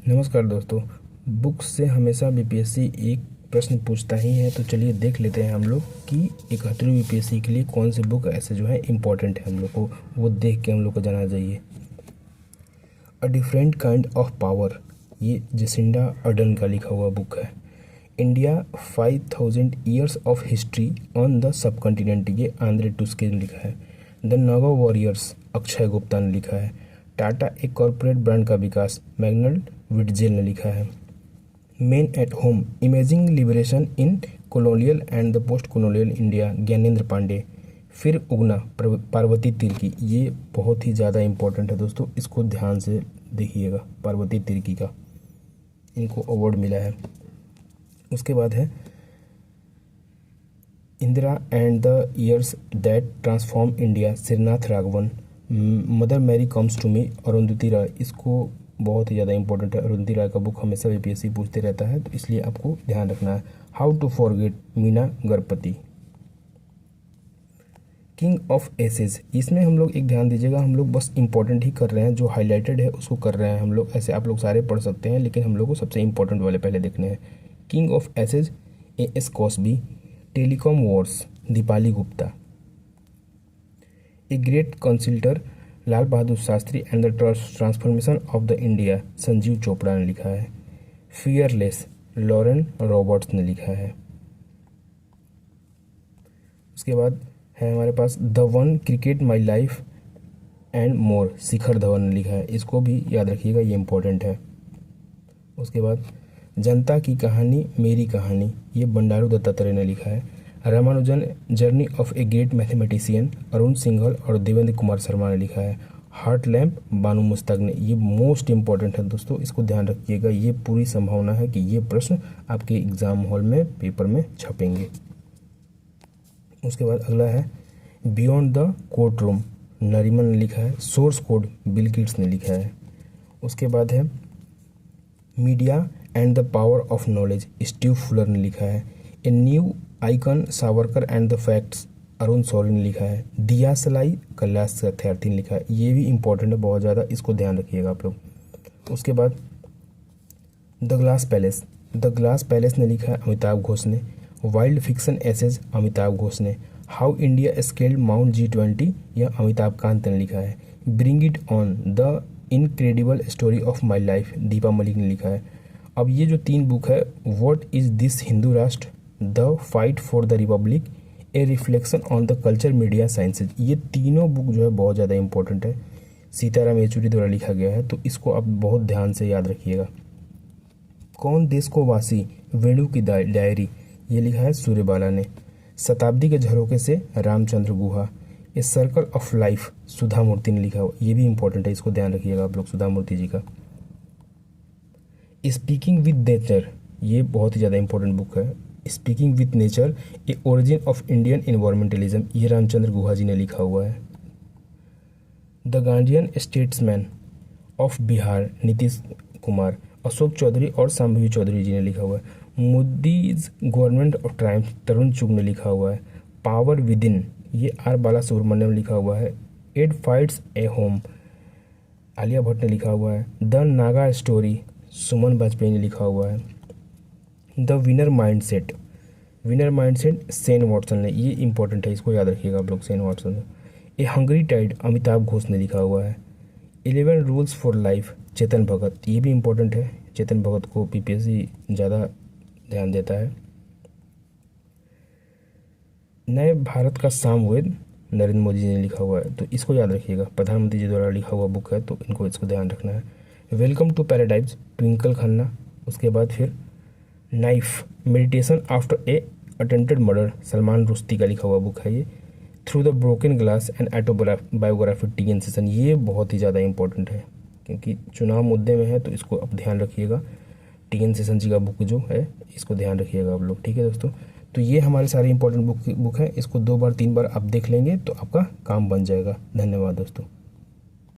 नमस्कार दोस्तों। बुक्स से हमेशा बीपीएससी एक प्रश्न पूछता ही है, तो चलिए देख लेते हैं हम लोग कि 71वीं बीपीएससी के लिए कौन सी बुक ऐसे जो है इम्पोर्टेंट है हम लोग को, वो देख के हम लोग को जाना चाहिए। A different kind of power, ये जेसिंडा अर्डन का लिखा हुआ बुक है। India 5000 years of history on the sub continent, ये आंद्रे टुस्के ने लिखा है। द नागा वॉरियर्स, अक्षय गुप्ता ने लिखा है। टाटा एक कॉरपोरेट ब्रांड का विकास, मैग्नल विटजेल ने लिखा है। Men at home, imaging liberation in colonial and the post colonial India, Gyanendra Pandey. फिर उगना, पार्वती तिर्की, ये बहुत ही ज़्यादा इम्पोर्टेंट है दोस्तों, इसको ध्यान से देखिएगा। पार्वती तिर्की का इनको अवार्ड मिला है। उसके बाद है Indira and the years that transform India, Shrinath Raghavan. Mother Mary comes to me, Arundhati Roy, इसको बहुत ही ज़्यादा इंपॉर्टेंट है। अरुंधति राय का बुक हमेशा बीपीएससी पूछते रहता है, तो इसलिए आपको ध्यान रखना है। How to forget, Meena Ganapathy. King of aces, इसमें हम लोग एक ध्यान दीजिएगा, हम लोग बस इंपॉर्टेंट ही कर रहे हैं, जो हाईलाइटेड है उसको कर रहे हैं हम लोग। ऐसे आप लोग सारे पढ़ सकते हैं, लेकिन हम लोग को सबसे इंपॉर्टेंट वाले पहले देखने हैं। King of aces, AS Cosby. Telecom wars, Deepali Gupta. A great consulter, Lal Bahadur Shastri and the transformation of the India, Sanjeev Chopra ने लिखा है। फियरलेस, लॉरेन रॉबर्ट्स ने लिखा है। उसके बाद है हमारे पास the one, cricket my life and more, Shikhar Dhawan ने लिखा है। इसको भी याद रखिएगा, ये इंपॉर्टेंट है। उसके बाद जनता की कहानी मेरी कहानी, ये बंडारू दत्तात्रेय ने लिखा है। Ramanujan, journey of a great mathematician, Arun Singhal और देवेंद्र कुमार शर्मा ने लिखा है। हार्ट लैम्प, बानू मुश्ताक ने, ये मोस्ट इंपॉर्टेंट है दोस्तों, इसको ध्यान रखिएगा। ये पूरी संभावना है कि ये प्रश्न आपके एग्जाम हॉल में पेपर में छपेंगे। उसके बाद अगला है beyond the court room, Nariman ने लिखा है। सोर्स कोड, बिल गेट्स ने लिखा है। उसके बाद है media and the power of knowledge, Steve Fuller ने लिखा है। A new icon, Savarkar and the facts, Arun Shourie ने लिखा है। दिया सलाई, कैलाश सत्यार्थी ने लिखा है। ये भी इंपॉर्टेंट है बहुत ज़्यादा, इसको ध्यान रखिएगा आप लोग। उसके बाद the glass palace, the glass palace ने लिखा है अमिताभ घोष ने। Wild fiction essays, Amitabh Ghosh ने। How India scaled mount G20, यह अमिताभ कांत ने लिखा है। Bring it on, the incredible story of my life, Deepa Malik ने लिखा है। अब ये जो 3 बुक है, व्हाट इज दिस हिंदू राष्ट्र, the fight for the Republic, a reflection on the culture media sciences, ये तीनों बुक जो है बहुत ज़्यादा इंपॉर्टेंट है। सीताराम येचुरी द्वारा लिखा गया है, तो इसको आप बहुत ध्यान से याद रखिएगा। कौन देश को वासी, वेणु की डायरी, ये लिखा है सूर्यबाला ने। शताब्दी के झरोखे से, Ramachandra Guha. A circle of life, सुधा मूर्ति ने लिखा हुआ, ये भी इंपॉर्टेंट है, इसको ध्यान रखिएगा आप लोग, सुधा मूर्ति जी का। स्पीकिंग विद नेचर, ये बहुत ही ज़्यादा इंपॉर्टेंट बुक है। Speaking with nature, a origin of Indian environmentalism, ये रामचंद्र गुहा जी ने लिखा हुआ है। The guardian statesman of Bihar, Nitish Kumar, Ashok Choudhary और शांभवी चौधरी जी ने लिखा हुआ है। Modi's government of triumph, Tarun Chugh ने लिखा हुआ है। पावर विद इन, ये आर बाला सुब्रमण्यम ने लिखा हुआ है। एड फाइट्स ए होम, आलिया भट्ट ने लिखा हुआ है। द नागा स्टोरी, सुमन वाजपेयी ने लिखा हुआ है। The winner mindset, winner mindset Sen Watson ने, ये इंपॉर्टेंट है, इसको याद रखिएगा आप लोग, सेन वॉटसन। ए हंग्री टाइड, अमिताभ घोष ने लिखा हुआ है। 11 rules for life, Chetan Bhagat, ये भी इंपॉर्टेंट है, चेतन भगत को बीपीएससी ज़्यादा ध्यान देता है। नए भारत का सामवेद, नरेंद्र मोदी जी ने लिखा हुआ है, तो इसको याद रखिएगा, प्रधानमंत्री जी द्वारा लिखा हुआ बुक है, तो इनको इसको ध्यान रखना है। Welcome to paradise, Twinkle Khanna. उसके बाद फिर knife, meditation after a attempted murder, Salman Rushdie का लिखा हुआ बुक है ये। Through the broken glass and autobiography, TN Seshan, ये बहुत ही ज़्यादा इंपॉर्टेंट है, क्योंकि चुनाव मुद्दे में है, तो इसको आप ध्यान रखिएगा। टीएन सेशन जी का बुक जो है, इसको ध्यान रखिएगा आप लोग, ठीक है दोस्तों। तो ये हमारे सारे इंपॉर्टेंट बुक है, इसको 2 बार 3 बार आप देख लेंगे तो आपका काम बन जाएगा। धन्यवाद दोस्तों।